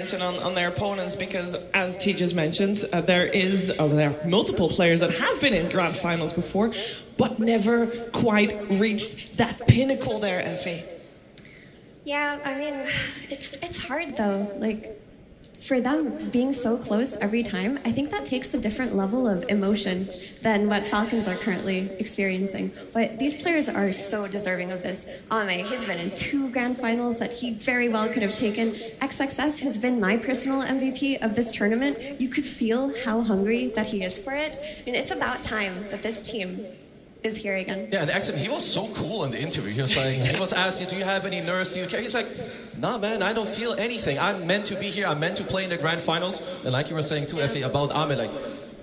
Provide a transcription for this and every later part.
on their opponents, because as T just mentioned, there are multiple players that have been in grand finals before but never quite reached that pinnacle there, Effie. Yeah, I mean, it's hard though. Like, for them being so close every time, I think that takes a different level of emotions than what Falcons are currently experiencing. But these players are so deserving of this. Ame, he's been in 2 grand finals that he very well could have taken. XXS, who's been my personal MVP of this tournament, you could feel how hungry that he is for it. And it's about time that this team is here again. Yeah, and actually, he was so cool in the interview. He was like, he was asked, do you have any nerves? Do you care? He's like, nah, man, I don't feel anything. I'm meant to be here. I'm meant to play in the grand finals. And like you were saying too, Effie, about Ame, like,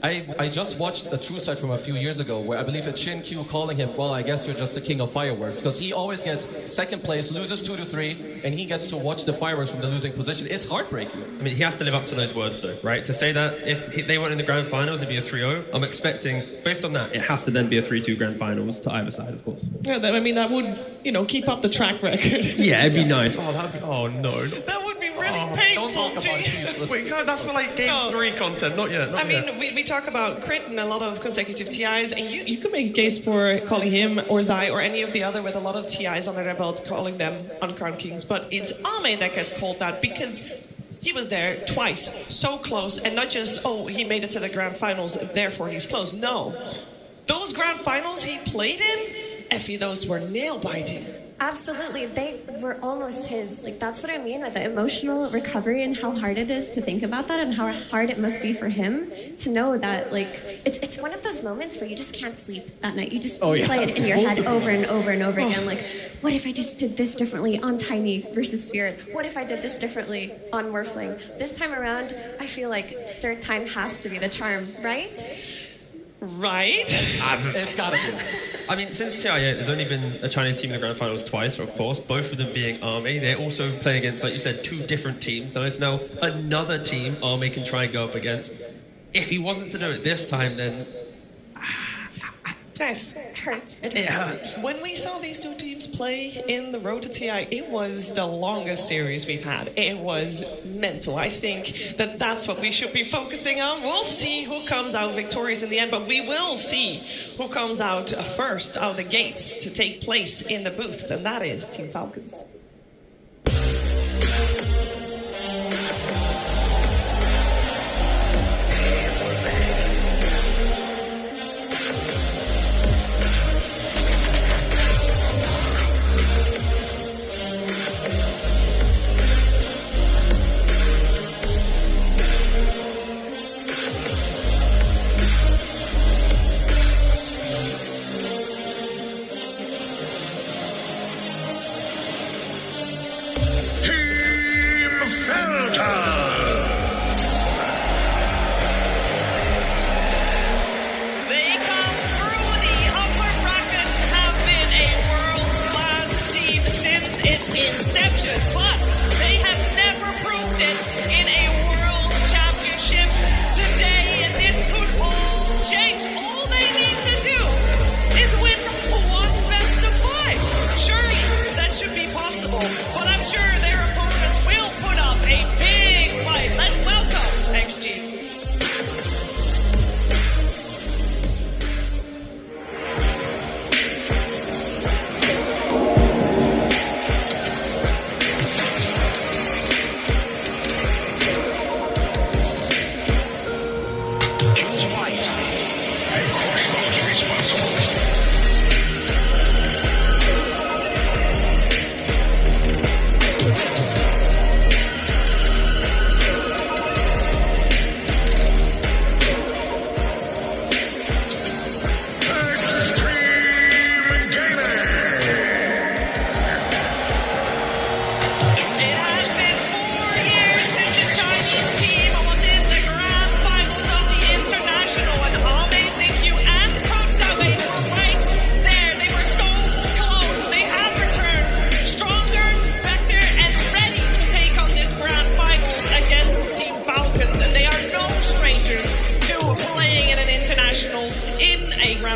I just watched a True Side from a few years ago where I believe a Chin Q calling him, well, I guess you're just the king of fireworks, because he always gets second place, loses 2-3, and he gets to watch the fireworks from the losing position. It's heartbreaking. I mean, he has to live up to those words, though, right? To say that if they weren't in the grand finals, it'd be a 3-0. I'm expecting, based on that, it has to then be a 3-2 grand finals to either side, of course. Yeah, I mean, that would, keep up the track record. Yeah, it'd be nice. Oh, oh no. That would be really painful. Don't talk about peace. Wait, God, that's for like game 3 content, not yet. Not yet. We talk about Crit and a lot of consecutive TIs, and you could make a case for calling him or Zai or any of the other with a lot of TIs under their belt, calling them Uncrowned Kings, but it's Ame that gets called that because he was there twice, so close, and not just, oh, he made it to the grand finals, therefore he's close. No. Those grand finals he played in, Effie, those were nail-biting. Absolutely, they were almost his. Like, that's what I mean with the emotional recovery and how hard it is to think about that and how hard it must be for him to know that, like, it's one of those moments where you just can't sleep that night. You just play it in your head over and over and over again. Like, what if I just did this differently on Tiny versus Spirit? What if I did this differently on Morphling? This time around, I feel like third time has to be the charm, right? Right? It's gotta be. I mean, since TIA, there's only been a Chinese team in the grand finals twice, of course, both of them being Army. They're also playing against, like you said, 2 different teams, so it's now another team Army can try and go up against. If he wasn't to do it this time, then... Tess, It hurts. it hurts. When we saw these 2 teams play in the Road to TI, it was the longest series we've had. It was mental. I think that's what we should be focusing on. We'll see who comes out victorious in the end, but we will see who comes out first out of the gates to take place in the booths, and that is Team Falcons. But I'm sure their opponents will put up a big fight. Let's welcome XG.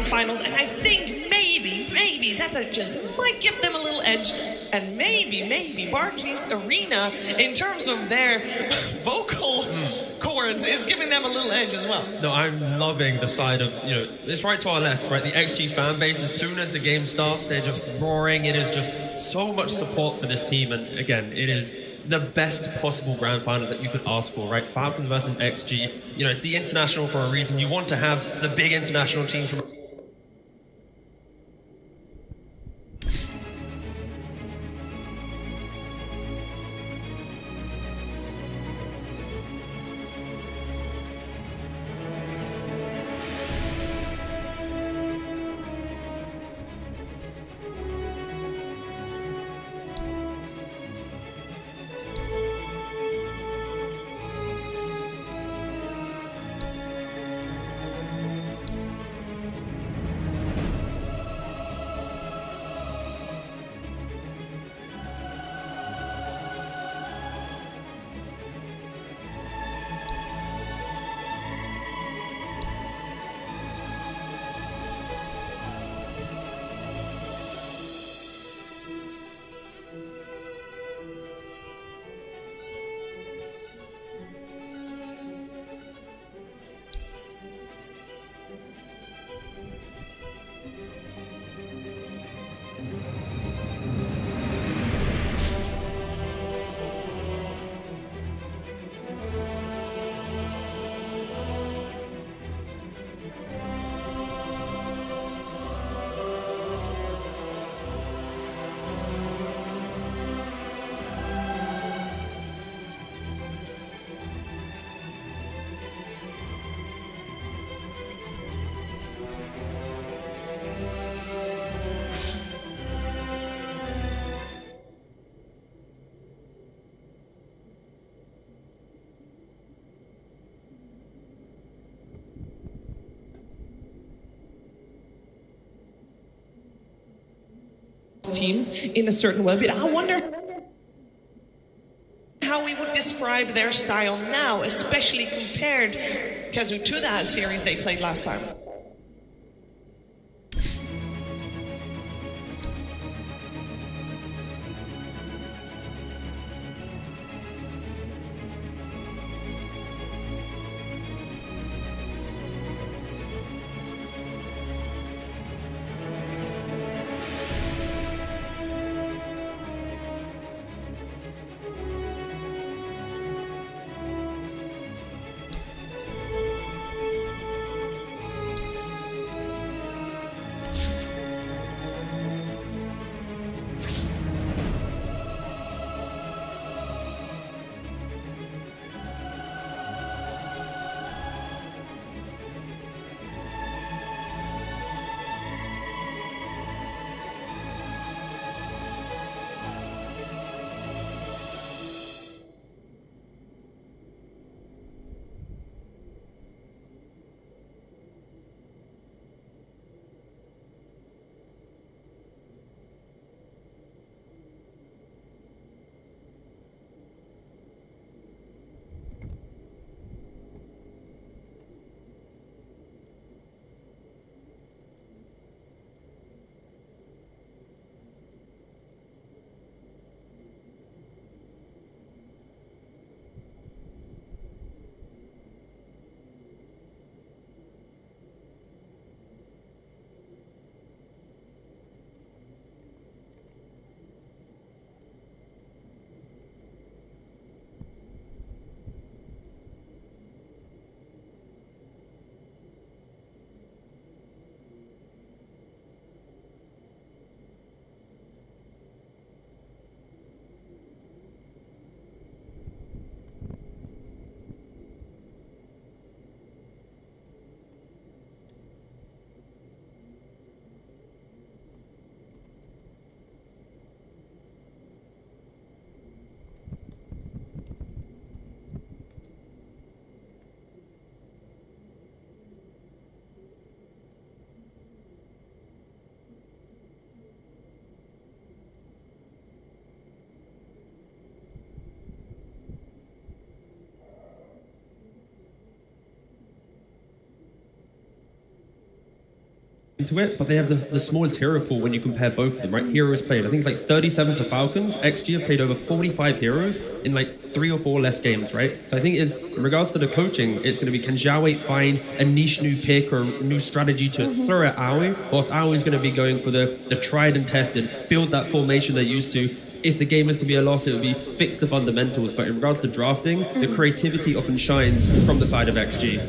Finals, and I think maybe that just might give them a little edge and maybe Barclays Arena, in terms of their vocal chords, is giving them a little edge as well. No, I'm loving the side of, it's right to our left, right? The XG fan base, as soon as the game starts, they're just roaring. It is just so much support for this team. And again, it is the best possible grand finals that you could ask for, right? Falcons versus XG. It's the international for a reason. You want to have the big international team from... teams in a certain way, but I wonder how we would describe their style now, especially compared, Kazu, to that series they played last time. into it, but they have the smallest hero pool when you compare both of them, right? Heroes played, I think it's like 37 to Falcons. XG have played over 45 heroes in like 3 or 4 less games, right? So I think it's, in regards to the coaching, it's going to be, can Xiaowei find a niche new pick or new strategy to throw at Aoi, whilst Aoi's going to be going for the tried and tested, build that formation they're used to. If the game is to be a loss, it would be fix the fundamentals. But in regards to drafting, the creativity often shines from the side of XG.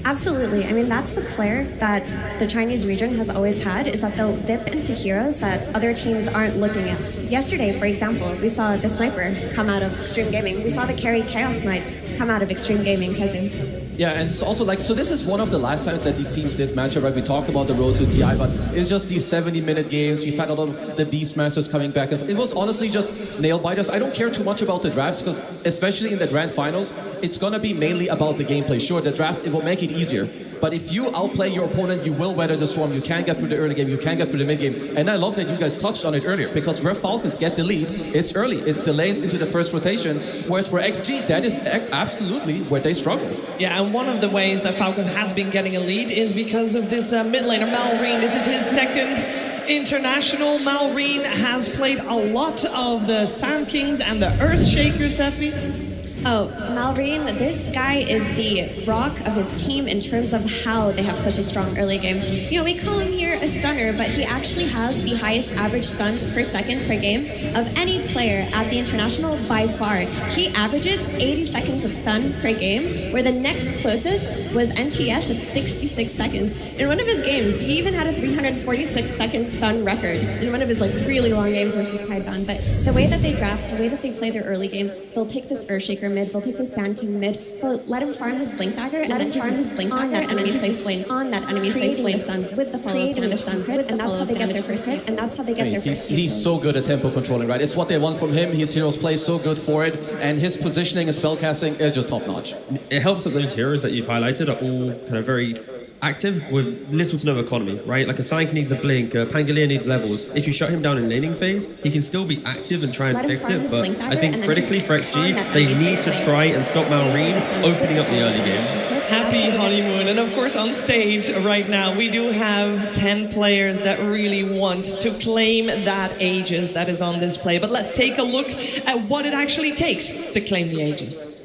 Absolutely. I mean, that's the flair that the Chinese region has always had, is that they'll dip into heroes that other teams aren't looking at. Yesterday, for example, we saw the Sniper come out of Extreme Gaming. We saw the carry Chaos Knight come out of Extreme Gaming, Kazim. Yeah, and it's also like, so this is one of the last times that these teams did match up, right? We talked about the road to TI, but it's just these 70-minute games. We've had a lot of the Beastmasters coming back. It was honestly just nail-biters. I don't care too much about the drafts, because especially in the grand finals, it's going to be mainly about the gameplay. Sure, the draft, it will make it easier. But if you outplay your opponent, you will weather the storm. You can get through the early game, you can get through the mid game. And I love that you guys touched on it earlier, because where Falcons get the lead, it's early. It's the lanes into the first rotation. Whereas for XG, that is absolutely where they struggle. Yeah, and one of the ways that Falcons has been getting a lead is because of this mid laner, Malrine. This is his second international. Malrine has played a lot of the Sand Kings and the Earthshakers, Seffi. Oh, Malrine, this guy is the rock of his team in terms of how they have such a strong early game. You know, we call him here a stunner, but he actually has the highest average stuns per second per game of any player at the international by far. He averages 80 seconds of stun per game, where the next closest was NTS at 66 seconds. In one of his games, he even had a 346 second stun record in one of his like really long games versus Tideband. But the way that they draft, the way that they play their early game, they'll pick this Earthshaker mid, they'll pick the Sand King mid, they'll let him farm his Blink Dagger, let him farm his Blink Dagger, and then he's lane on that enemy safe lane, the Suns with the follow-up down the Suns, and that's how they get their first hit, and that's how they get their first hit. He's so good at tempo controlling, right? It's what they want from him. His heroes play so good for it, and his positioning and spellcasting is just top-notch. It helps that those heroes that you've highlighted are all kind of very active with little to no economy, right? Like a Psyche needs a blink, Pangolier needs levels. If you shut him down in laning phase, he can still be active and try and fix it, but I think critically for XG, they need to try and stop Malrine opening up the early game. Happy honeymoon. And of course, on stage right now, we do have 10 players that really want to claim that Aegis that is on display. But let's take a look at what it actually takes to claim the Aegis.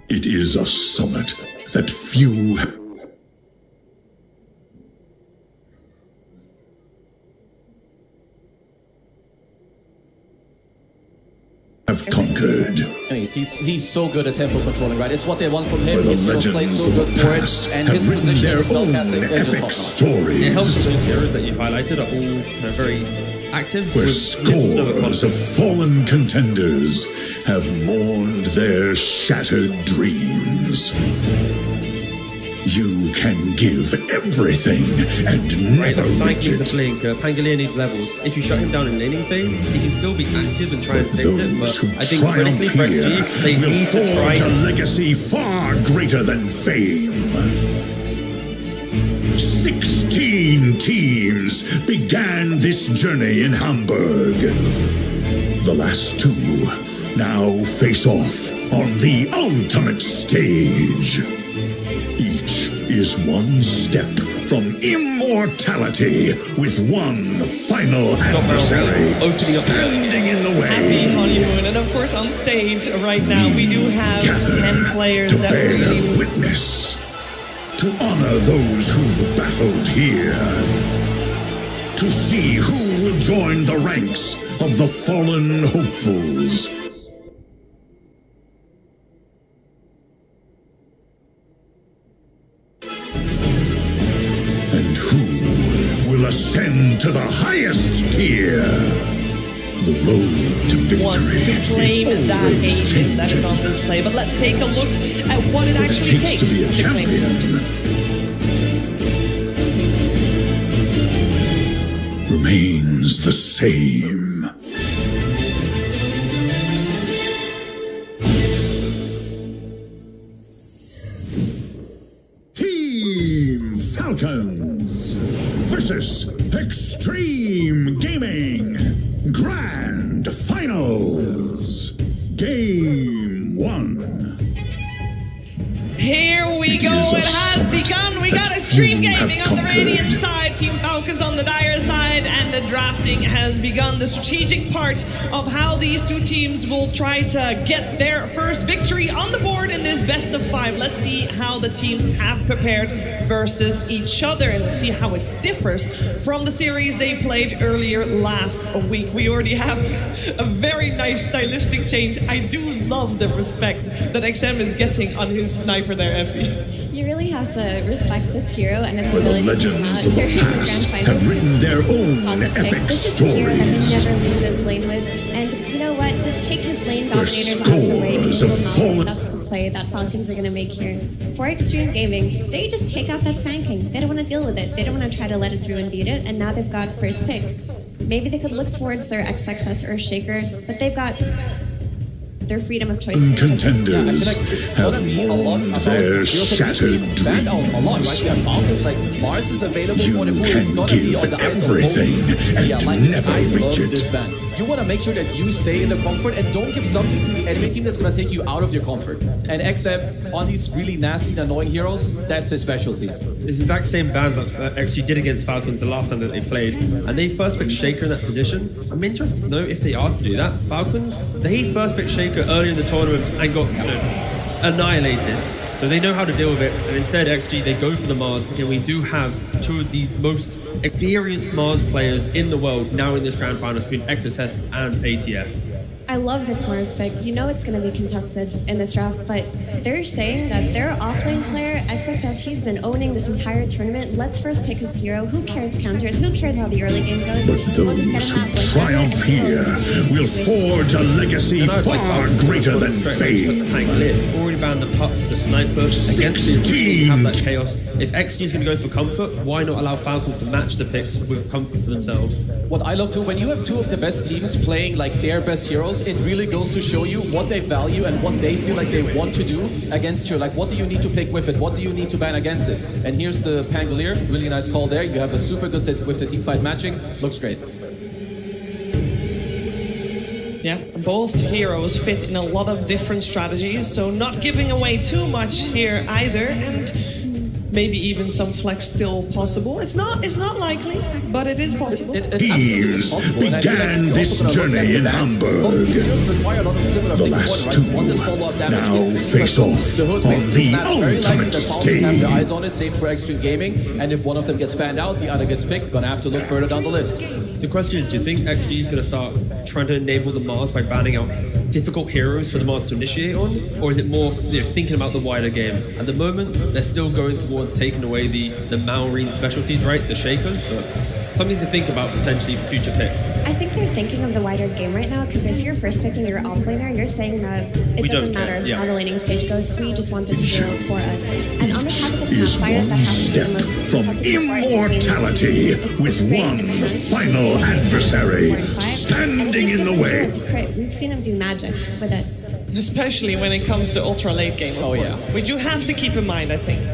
It is a summit that few have conquered. I mean, he's so good at tempo controlling, right? It's what they want from him. Where the His heroes play legends so of good the for it, past and have his written positioning their and own spellcasting is epic just top-notch. stories. It helps that those heroes that you've highlighted are all kind of very active. Where with little to no scores of economy. fallen contenders have mourned their shattered dreams. You can give everything and Right, never like reach Psyche needs a it. blink, Pangolier needs levels. If you shut him down in laning phase, he can still be active and try and fix it, Those but who I think triumph critically for here XG, they will need to try forge a and legacy far greater than fame. 16 teams began this journey in Hamburg. The last two now face off on the ultimate stage. Each is one step from immortality, with one final adversary opening up standing in the Happy way. honeymoon. And of course, on stage right now, we do have Gather 10 players to that bear really witness, to honor those who've battled here, to see who will join the ranks of the fallen hopefuls. And who will ascend to the highest tier? The road to want victory to claim is that always Aegis that is changing. on display. But let's take a look at what it What it actually takes takes to be a claim the champion. Aegis. Remains the same. Team Falcons versus Extreme Gaming Grand Finals. Game 1. Here we go, it has begun. We got Extreme Gaming on the Radiant side, Team Falcons on the Dire side, and the drafting has begun. The strategic part of how these two teams will try to get their first victory on the board in this best of 5. Let's see how the teams have prepared versus each other, and let's see how it differs from the series they played earlier last week. We already have a very nice stylistic change. I do love the respect that XM is getting on his sniper there, Effie. You really have to respect this hero and its Where the ability to legends come of out the during the grand past finals. have written their own epic This is a hero that stories. he never loses lane with, and you know what? Just take his lane Where dominators out of the way. He scores will of not. fallen- That's the play that Falcons are going to make here. For Extreme Gaming, they just take out that Sand King. They don't want to deal with it. They don't want to try to let it through and beat it, and now they've got first pick. Maybe they could look towards their XXS Earthshaker, but they've got their freedom of choice. Contenders It's gonna have be a lot mourned about their the skills that shattered we've seen banned out a lot, right? We have Falcons, like Mars is available You for the full. It's can gonna be give on the eyes of everything both teams. and Yeah, like never I love reach it. this ban. You want to make sure that you stay in the comfort and don't give something to the enemy team that's going to take you out of your comfort. And XM on these really nasty and annoying heroes, that's his specialty. It's the exact same bans that XG did against Falcons the last time that they played, and they first picked Shaker in that position. I'm interested to know if they are to do that. Falcons, they first picked Shaker early in the tournament and got annihilated. So they know how to deal with it, and instead XG, they go for the Mars. Okay, we do have two of the most experienced Mars players in the world now in this grand final between XSS and ATF. I love this Mars pick. You know it's going to be contested in this draft, but they're saying that their offlane player, XXS, he's been owning this entire tournament. Let's first pick his hero. Who cares counters? Who cares how the early game goes? But We'll just get those him who that blink triumph and here will forge a legacy And I was like, far Falcons greater put than it straight away, put the fame. tank lit. Already banned the pup, the sniper against the original, have that chaos. If XG is going to go for comfort, why not allow Falcons to match the picks with comfort for themselves? What I love too, when you have two of the best teams playing like their best heroes, it really goes to show you what they value and what they feel like they want to do against you. Like, what do you need to pick with it? What do you need to ban against it? And here's the Pangolier, really nice call there. You have a super good with the team fight matching. Looks great. Yeah, both heroes fit in a lot of different strategies, so not giving away too much here either, and maybe even some flex still possible. It's not likely, but it is possible. It absolutely is Teams possible, and I feel like began if this you're also gonna look at journey the in bans, both Hamburg. these heroes require a lot of similar The things. last One, two right? One does follow-up damage now into face off the hood on makes the snap. Very likely ultimate that Falcons have their stage. eyes on it. Same for Extreme Gaming. And if one of them gets banned out, the other gets picked. Gonna have to look further down the list. The question is, do you think XG is going to start trying to enable the Mars by banning out difficult heroes for the Mars to initiate on? Or is it more thinking about the wider game? At the moment, they're still going towards taking away the Maureen specialties, right? The Shakers, but something to think about potentially for future picks. I think they're thinking of the wider game right now, because if you're first picking your offlaner, you're saying that it We doesn't don't care, matter yeah. how the laning stage goes, we just want this hero for us. And on the topic of Is Snapfire, that one has to be the step most from contested part between immortality these two teams. It's with the great one advantage final between adversary 4 and 5. standing And I think in the if it's way. hero to crit, we've seen him do magic with it. Especially when it comes to ultra late game, of course. yeah. Which you have to keep in mind, I think.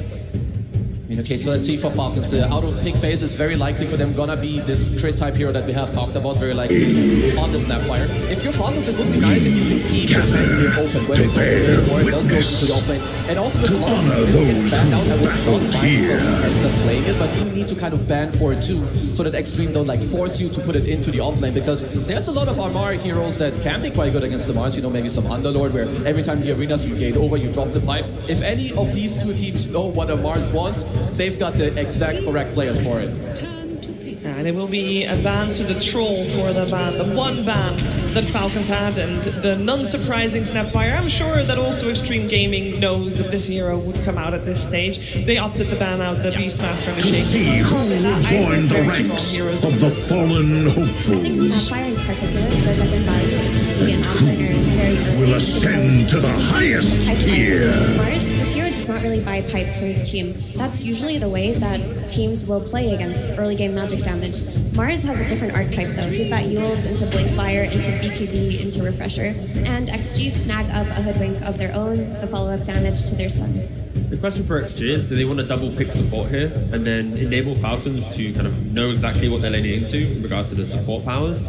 Okay, so let's see for Falcons. The out of pick phase is very likely for them gonna be this crit type hero that we have talked about, very likely on the Snapfire. If you're Falcons, it would be nice if you can keep your Pangolier open, whether it goes to the or it does go to the offlane. And also with a lot of honor these things getting those banned out, who I would battled not mind here. for ends up playing it, but you need to kind of ban for it too, so that Extreme don't like force you to put it into the offlane, because there's a lot of Armari heroes that can be quite good against the Mars. You know, maybe some Underlord, where every time the arenas you gate over, you drop the pipe. If any of these two teams know what a Mars wants, they've got the exact correct players for it. And it will be a ban to the Troll for the ban, the one ban that Falcons had, and the non-surprising Snapfire. I'm sure that also Extreme Gaming knows that this hero would come out at this stage. They opted to ban out the Beastmaster and the To Shaker. see who will join the ranks of the fallen I think hopefuls. Snapfire in particular, because I've been valued to see an offlaner very early. Will ascend to the highest Pipe tier. Mars, this hero does not really buy pipe for his team. That's usually the way that teams will play against early game magic damage. Mars has a different archetype though. He's got Yules into Blinkfire, into BKB, into Refresher, and XG snag up a Hoodwink of their own, the follow-up damage to their stun. The question for XG is, do they want to double pick support here and then enable Falcons to kind of know exactly what they're laning into in regards to the support powers?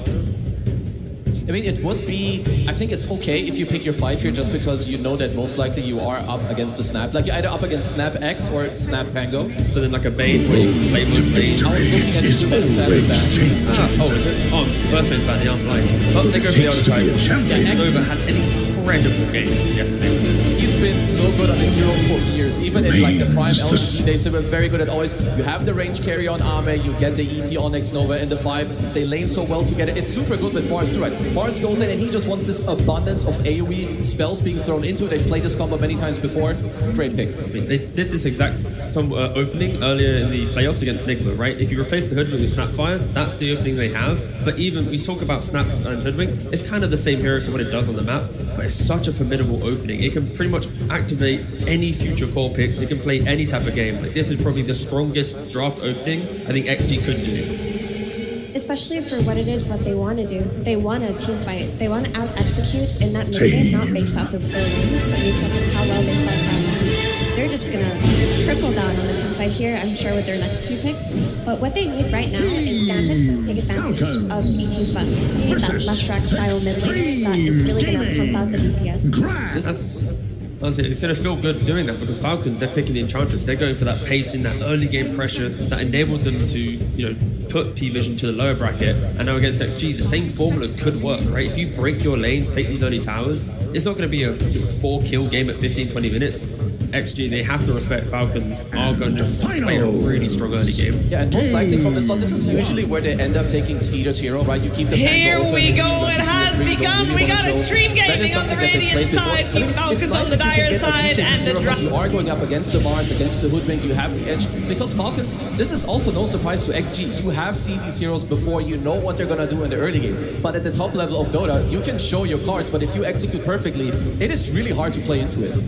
I mean, it would be. I think it's okay if you pick your 5 here, just because you know that most likely you are up against the Snap. Like you're either up against Snap X or Snap Pango. So then, like a Bane, where you play with Bane. I was looking at Is the Snap always Ban. changing. First thing's bad, yeah, I'm blind. But they go for the Takes other to be side. a champion. Yeah, Nova had an incredible game yesterday. He's been so good on his hero for years. Even in like the prime Remains the LCC days, they were very good at always. You have the range carry on Ame, you get the ET on X Nova in the 5. They lane so well together. It's super good with Mars too, right? Mars goes in and he just wants this abundance of AoE spells being thrown into. They've played this combo many times before. Great pick. I mean, they did this exact opening earlier in the playoffs against Nigma, right? If you replace the Hoodwink with Snapfire, that's the opening they have. But even we talk about Snap and Hoodwink, it's kind of the same hero for what it does on the map, but it's such a formidable opening. It can pretty much activate any future core picks. It can play any type of game. Like this is probably the strongest draft opening I think XG could do. Especially for what it is that they want to do. They want a team fight. They want to out-execute in that mid game, not based off of their wins, but based off of how well they spell past. They're just going to triple down on the team fight here, I'm sure, with their next few picks. But what they need right now is damage to take advantage of ET's buff. They need that Leshrac style mid laner that is really going to pump out the DPS. This is Honestly, it's going to feel good doing that because Falcons, they're picking the Enchantress. They're going for that pacing, that early game pressure that enabled them to, put P-Vision to the lower bracket. And now against XG, the same formula could work, right? If you break your lanes, take these early towers, it's not going to be a 4-kill game at 15, 20 minutes. XG, they have to respect Falcons are going to play a really strong early game. yeah, and most likely from the start, this is usually where they end up taking Skeeter's hero, right? You keep the Here Pango we open, go, you it don't has really begun. We wanna got show. extreme That is gaming on the something that they've Radiant played before. side. I Team mean, Falcons it's on nice the if you can Dire get a side, beat in and this the hero, because drop. you are going up against the Mars, against the Hoodwink, you have the edge. Because Falcons, this is also no surprise to XG. You have seen these heroes before, you know what they're gonna do in the early game. But at the top level of Dota, you can show your cards, but if you execute perfectly, it is really hard to play into it.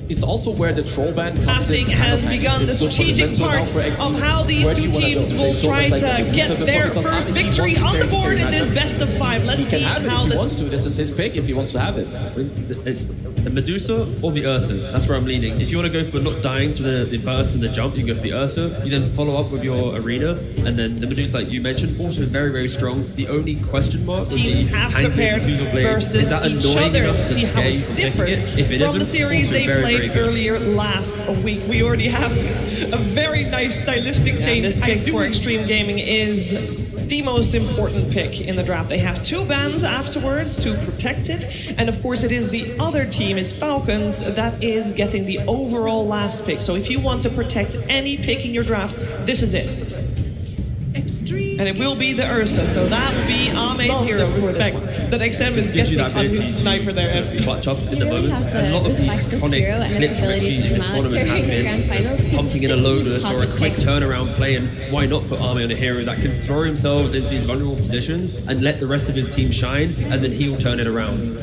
It's also where the troll ban comes in. Crafting has begun the strategic part of how these two teams will try to get their first victory on the board in this best of 5. Let's He see can have it how if he the wants to. This is his pick if he wants to have it. It's the Medusa or the Ursa. That's where I'm leaning. If you want to go for not dying to the burst and the jump, you can go for the Ursa. You then follow up with your arena, and then the Medusa, like you mentioned, also very, very strong. The only question mark would be teams have Pancake prepared Refusal Blade. versus Is that each annoying other. enough Let's to see how scare you it from taking differs it? If it from the isn't, series also they very, played very good. earlier last week. We already have a very nice stylistic change. This pick for Extreme Gaming is the most important pick in the draft. They have 2 bans afterwards to protect it, and of course it is the other team, it's Falcons, that is getting the overall last pick. So if you want to protect any pick in your draft, this is it. And it will be the Ursa, so that will be Ame's hero. Respect that XM is Gives you getting that on ability his sniper there. to clutch up in You the really moment. have to A lot of the respect this hero iconic and clips its from ability XG to in this come out tournament during have the grand finals, been because pumping in a this is Lotus or a public quick pick. turnaround play, and why not put Ame on a hero that can throw themselves into these vulnerable positions and let the rest of his team shine, and then he'll turn it around.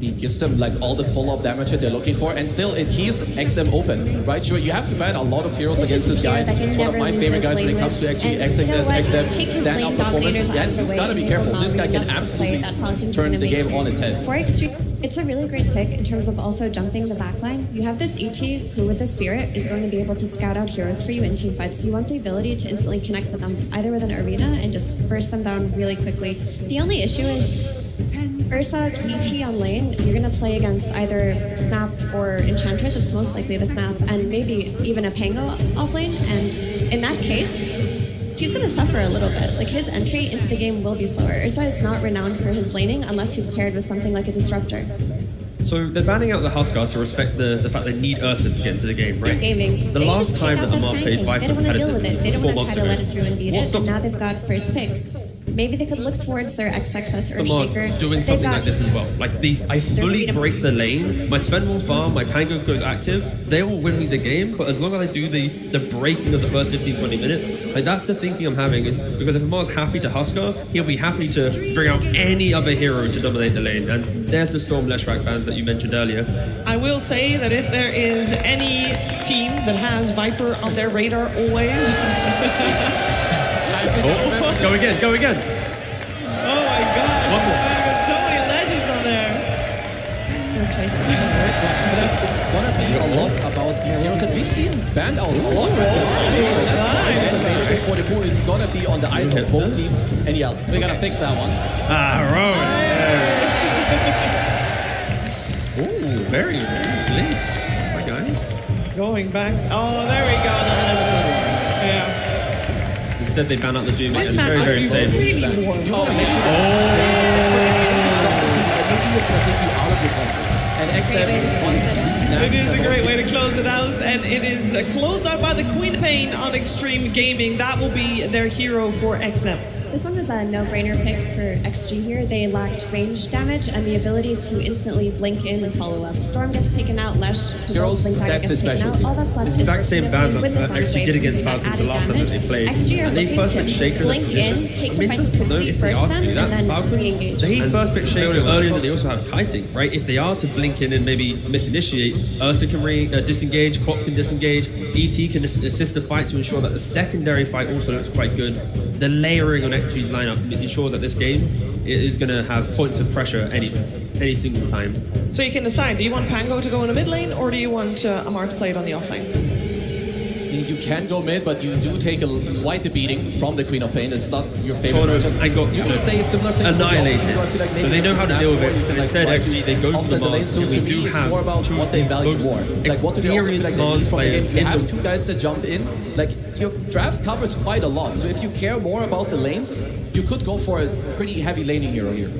He gives them like all the follow-up damage that they're looking for, and still it keeps XM open, right? Sure, you have to ban a lot of heroes This against is this a guy. hero that can It's one of never my lose favorite his guys when it lane comes to with. actually And you know what? Just take XM, his stand lane out performance. dominators Yeah, out of the you've way, got to be and careful. they will This guy not can win. That's the play absolutely that Falcons turn gonna the make. game on its head. For Extreme, it's a really great pick in terms of also jumping the backline. You have this ET who, with the Spirit, is going to be able to scout out heroes for you in team fights. You want the ability to instantly connect with them, either with an arena and just burst them down really quickly. The only issue is Ursa ET on lane, you're going to play against either Snap or Enchantress. It's most likely the Snap, and maybe even a Pango off lane. And in that case, he's going to suffer a little bit. Like, his entry into the game will be slower. Ursa is not renowned for his laning unless he's paired with something like a Disruptor. So they're banning out the Huskar to respect the fact they need Ursa to get into the game, right? They're gaming. The They last just time take that out Amar that played flanking. 5 They don't want to deal with it. They don't 4 want to months try to ago. let it through and beat What it. And stops now they've got first pick. Maybe they could look towards their X-Success or Amar Shaker. doing They've something got- like this as well? Like I fully freedom. break the lane, my Sven will farm, my Pango goes active, they will win me the game, but as long as I do the breaking of the first 15-20 minutes, like that's the thinking I'm having, is because if Amar's happy to Huskar, he'll be happy to bring out any other hero to dominate the lane, and there's the Storm Leshrac bans that you mentioned earlier. I will say that if there is any team that has Viper on their radar always, Oh, go again. oh my god, One more. I've got so many legends on there. No choice. It's gonna be a lot about these heroes that we've seen banned out a lot. Right? So that's available for the pool, it's gonna be on the eyes of both teams. And yeah, we're gonna fix that one. Ooh, very blink. Okay. Going back. Oh, there we go. Yeah. Instead, they ban out the Doom. This It's map very, very is stable. really warm. You wanna make sure that is gonna take you out of your comfort. And XM It is a great way to close it out, and it is closed out by the Queen of Pain on Extreme Gaming. That will be their hero for XM. This one was a no-brainer pick for XG here. They lacked range damage and the ability to instantly blink in and follow up. Storm gets taken out, Lesh, Girls, Blink Dagger that's gets his taken out. specialty. All that's left It's is the exact same for ban With the that Sonic XG Wave did to against do Falcons the added last time that they damage. played. XG are And they looking first picked to Shaker. blink in, take the fights Just to note, quickly if they first are them, to do that, and then Falcons, re-engage. they first pick Shaker earlier than they also have kiting, right? If they are to blink in and maybe misinitiate, Ursa can disengage, Crop can disengage, ET can assist the fight to ensure that the secondary fight also looks quite good. The layering on XG's lineup ensures that this game is going to have points of pressure any single time. So you can decide, do you want Pango to go in the mid lane, or do you want Amar to play it on the off lane? You can go mid, but you do take quite a beating from the Queen of Pain. It's not your favorite matchup. You could say similar things. Annihilated. Like So they know how to deal with it. And instead, XG, they go for the Mars. So to me, it's more about what they value more. Like, what do they also feel like they need from the game? You have two guys that jump in. Like, your draft covers quite a lot. So if you care more about the lanes, you could go for a pretty heavy laning hero here.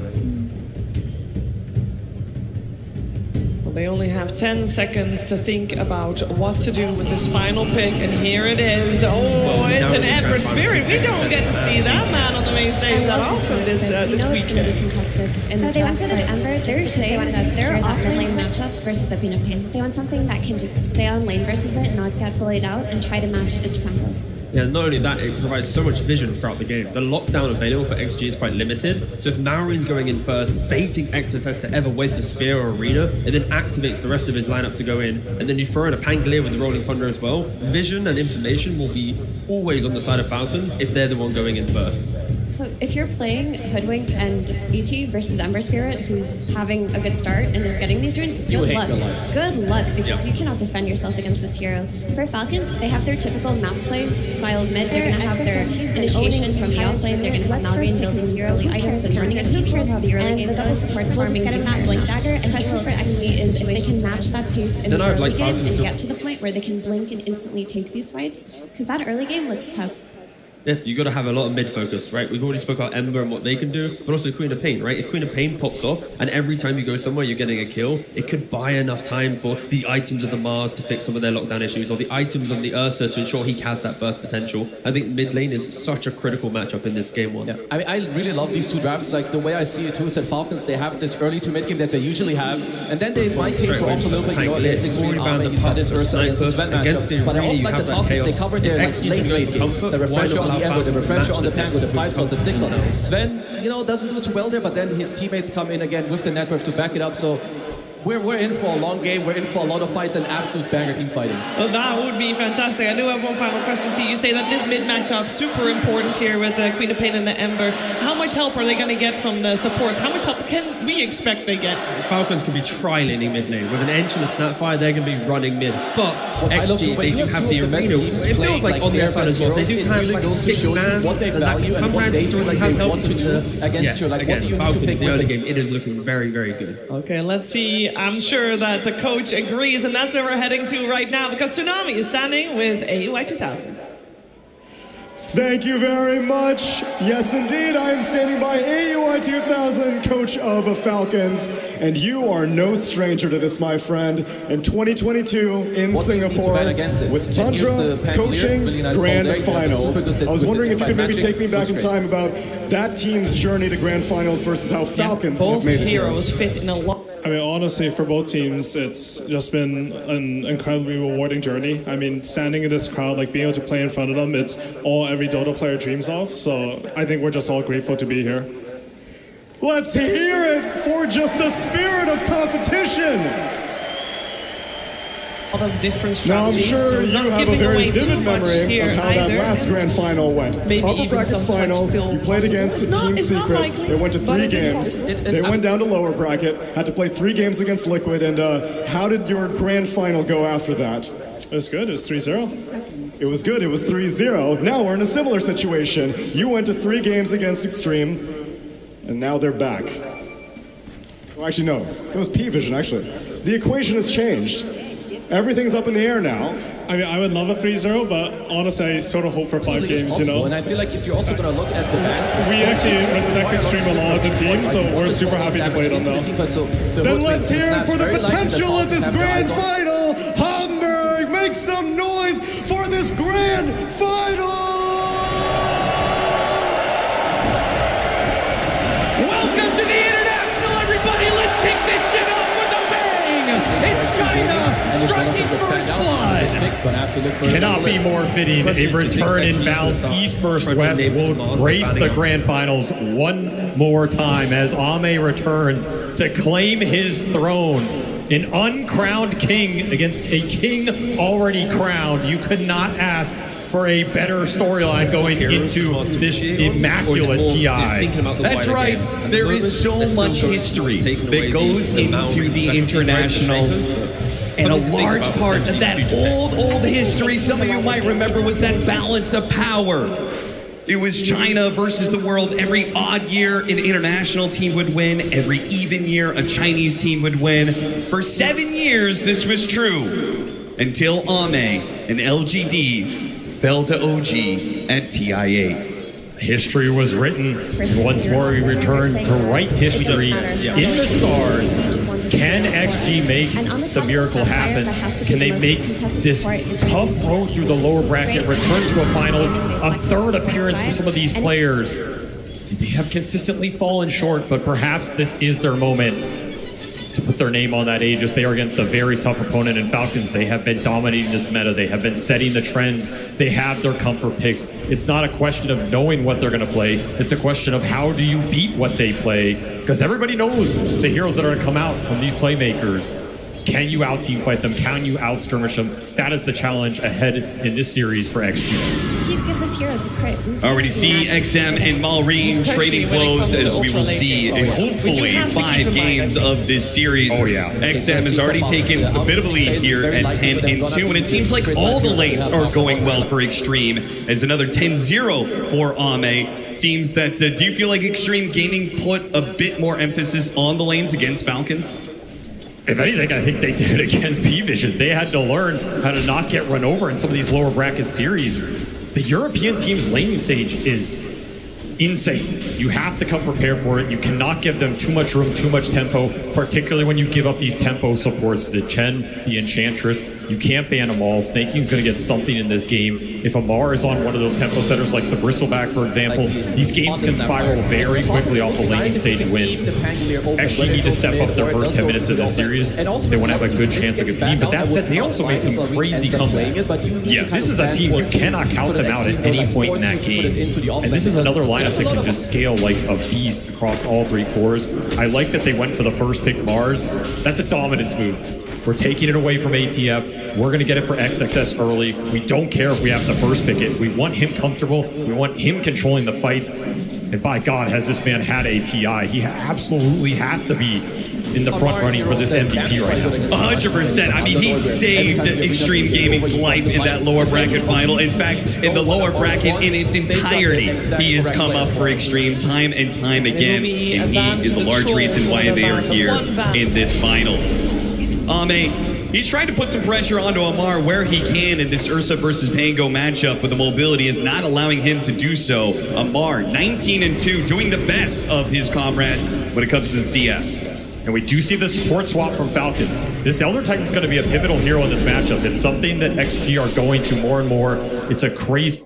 They only have 10 seconds to think about what to do with this final pick, and here it is. Oh, it's an Ember Spirit. We don't get to see that man on the main stage that often this It's going to be weekend. contested. So they went for this Ember just because they wanted to secure that mid lane matchup versus the Queen of Pain. They want something that can just stay on lane versus it, not get bullied out, and try to match its tempo. Yeah, not only that, it provides so much vision throughout the game. The lockdown available for XG is quite limited, so if Marin's going in first, baiting XSS to ever waste a spear or arena, and then activates the rest of his lineup to go in, and then you throw in a Pangolier with the Rolling Thunder as well, vision and information will be always on the side of Falcons if they're the one going in first. So if you're playing Hoodwink and ET versus Ember Spirit, who's having a good start and is getting these runes, good luck. Good luck, because you cannot defend yourself against this hero. For Falcons, they have their typical map play style of mid. They're going to have their initiation from the off lane. They're going to have Malvian building these early items and hunters. Who cares how the early game goes? The support's getting that Blink Dagger. And the question for XG is if they can match that pace in the early game and get to the point where they can blink and instantly take these fights, because that early game looks tough. Yeah, you got to have a lot of mid focus, right? We've already spoke about Ember and what they can do, but also Queen of Pain, right? If Queen of Pain pops off, and every time you go somewhere you're getting a kill, it could buy enough time for the items of the Mars to fix some of their lockdown issues, or the items on the Ursa to ensure he has that burst potential. I think mid lane is such a critical matchup in this game one. Yeah, I really love these two drafts. Like, the way I see it too is that Falcons, they have this early to mid game that they usually have, and then they might taper off a little bit. You know, there's Extreme Army, he's got his Ursa against the Sven matchup. But I also like the Falcons, they cover their like, late game. The refresher on the Ember, the refresher on the Pango, the 5-slot, the 6-slot. Sven, you know, doesn't do too well there, but then his teammates come in again with the network to back it up. So we're in for a long game. We're in for a lot of fights and absolute banger team fighting. Well, that would be fantastic. I do have one final question to you. You say that this mid matchup super important here with the Queen of Pain and the Ember. How much help are they going to get from the supports? How much help can we expect they get? Falcons can be tri-laning mid lane. With an Ench and a Snapfire, they're going to be running mid. But XG, they do have the arena. It feels like on their side as well. They do have like a 6-man. What they value and what they feel like they want to do against you. Like, what do you need to pick the early with game, it is looking very, very good. Okay, let's see. I'm sure that the coach agrees, and that's where we're heading to right now, because Tsunami is standing with AUI 2000. Thank you very much. Yes, indeed, I am standing by AUI 2000, coach of the Falcons, and you are no stranger to this, my friend. In 2022 in Singapore, with Tundra coaching Grand Finals. I was wondering if you could maybe take me back in time about that team's journey to Grand Finals versus how Falcons have made it. Both heroes fit in a lot. I mean, honestly, for both teams, it's just been an incredibly rewarding journey. I mean, standing in this crowd, like being able to play in front of them, it's all every Dota player dreams of. So I think we're just all grateful to be here. Let's hear it for just the spirit of competition. A lot of different Now, I'm strategies, sure so you not have a giving very away vivid too much memory here of how either. that last grand final went. Maybe Upper even bracket some fights final, still you played possible. against a It's not- Team it's not Secret. likely, It went to but 3 it is games. possible. They went down to lower bracket, had to play 3 games against Liquid, and how did your grand final go after that? It was good. It was 3-0. It was good. It was 3-0. Now we're in a similar situation. You went to 3 games against Extreme, and now they're back. Well, actually, no. It was P-Vision, actually. The equation has changed. Everything's up in the air now. I mean, I would love a 3-0, but honestly, I sort of hope for 5 games, you know? And I feel like if you're also going to look at the bands... We actually respect Extreme a lot as a team, so we're super happy to play them now. Then let's hear it for the potential of this grand final. Hamburg, make some noise for this grand final! Welcome to the International, everybody! Let's kick this shit off with a bang! It's China striking first blood! Cannot be more fitting. A return in bounce East versus West will grace the grand finals one more time as Ame returns to claim his throne. An uncrowned king against a king already crowned. You could not ask for a better storyline going into this immaculate TI. That's right. There is so much history that goes into the International. And a large part of that old history, some of you might remember, was that balance of power. It was China versus the world. Every odd year, an international team would win. Every even year, a Chinese team would win. For 7 years, this was true. Until Ame and LGD fell to OG at TI8. History was written. Once more, we return to write history in the stars. Can XG make the miracle happen? Can they make this tough road through the lower bracket, return to a finals, a third appearance for some of these players? They have consistently fallen short, but perhaps this is their moment to put their name on that Aegis. They are against a very tough opponent in Falcons. They have been dominating this meta. They have been setting the trends. They have their comfort picks. It's not a question of knowing what they're going to play. It's a question of how do you beat what they play? Because everybody knows the heroes that are going to come out from these playmakers. Can you out-team fight them? Can you out-skirmish them? That is the challenge ahead in this series for XG. If you give this hero to crit, already see XM and Malrine trading blows as we will see in hopefully 5 games of this series. Oh yeah. XM has already taken a bit of a lead here at 10-2, and it seems like all the lanes are going well for Extreme as another 10-0 for Ame. Seems that, do you feel like Extreme Gaming put a bit more emphasis on the lanes against Falcons? If anything, I think they did against P-Vision. They had to learn how to not get run over in some of these lower bracket series. The European team's laning stage is insane. You have to come prepared for it. You cannot give them too much room, too much tempo, particularly when you give up these tempo supports. The Chen, the Enchantress, you can't ban them all. Snaking's going to get something in this game. If Amar is on one of those tempo setters like the Bristleback, for example, these games can spiral very quickly off a laning stage win. XG need to step up their first 10 minutes of this series. They want to have a good chance of competing. But that said, they also made some crazy comebacks. Yes, this is a team you cannot count them out at any point in that game. And this is another lineup that can just scale like a beast across all 3 cores. I like that they went for the first pick Mars. That's a dominance move. We're taking it away from ATF. We're going to get it for XXS early. We don't care if we have to first pick it. We want him comfortable. We want him controlling the fights. And by God, has this man had a TI. He absolutely has to be in the front running for this MVP right now. 100%. I mean, he saved Extreme Gaming's life in that lower bracket final. In fact, in the lower bracket in its entirety, he has come up for Extreme time and time again. And he is a large reason why they are here in this finals. Ame, he's trying to put some pressure onto Amar where he can in this Ursa versus Pango matchup, but the mobility is not allowing him to do so. Amar, 19-2, doing the best of his comrades when it comes to the CS. And we do see the support swap from Falcons. This Elder Titan's going to be a pivotal hero in this matchup. It's something that XG are going to more and more. It's a crazy